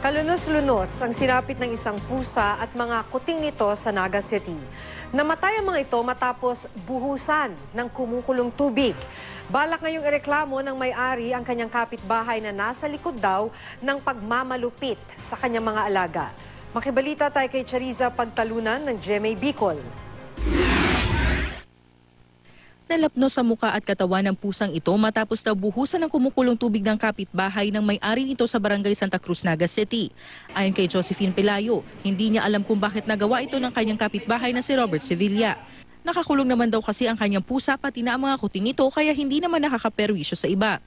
Kalunos-lunos ang sinapit ng isang pusa at mga kuting nito sa Naga City. Namatay ang mga ito matapos buhusan ng kumukulong tubig. Balak ngayong ireklamo ng may-ari ang kanyang kapitbahay na nasa likod daw ng pagmamalupit sa kanyang mga alaga. Makibalita tayo kay Chariza Pagtalunan ng GMA Bicol. Nalapno sa muka at katawan ng pusang ito matapos daw buhusan ng kumukulong tubig ng kapitbahay ng may-ari nito sa barangay Santa Cruz, Naga City. Ayon kay Josephine Pelayo, hindi niya alam kung bakit nagawa ito ng kanyang kapitbahay na si Robert Sevilla. Nakakulong naman daw kasi ang kanyang pusa pati na ang mga kuting nito kaya hindi naman nakakaperwisyo sa iba.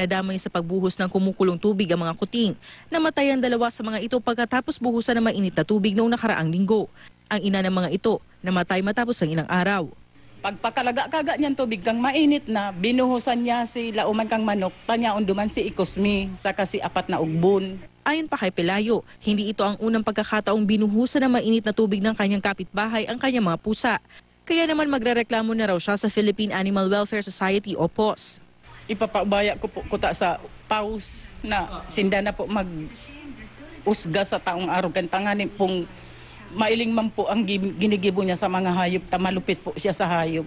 Nadamay sa pagbuhos ng kumukulong tubig ang mga kuting. Namatay ang dalawa sa mga ito pagkatapos buhusan ng mainit na tubig noong nakaraang linggo. Ang ina ng mga ito namatay matapos ng ilang araw. Pagpakalaga-kaga niyan tubig kang mainit na, binuhusan niya si lauman kang manok, tanya unduman si ikusmi, saka si apat na ugbon. Ayon pa kay Pelayo, hindi ito ang unang pagkakataong binuhusan ng mainit na tubig ng kanyang kapitbahay ang kanyang mga pusa. Kaya naman magrereklamo na raw siya sa Philippine Animal Welfare Society o PAWS. Ipapabaya ko po kuta sa PAWS na sinda na po mag-usga sa taong araw kan tanganin pong mailing man po ang ginigibo niya sa mga hayop, malupit po siya sa hayop.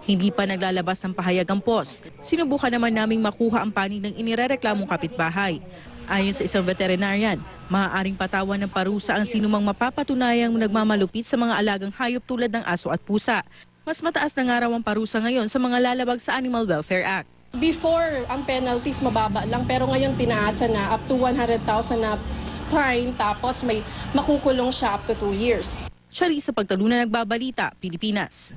Hindi pa naglalabas ng pahayag ang PAWS. Sinubukan naman naming makuha ang panig ng inirereklamong kapitbahay. Ayon sa isang veterinarian, maaaring patawan ng parusa ang sinumang mapapatunayang nagmamalupit sa mga alagang hayop tulad ng aso at pusa. Mas mataas na nga raw ang parusa ngayon sa mga lalabag sa Animal Welfare Act. Before, ang penalties mababa lang, pero ngayon tinaasa na up to 100,000 na fine, tapos may makukulong siya up to 2 years. Chariza Pagtalunan, Nagbabalita, Pilipinas.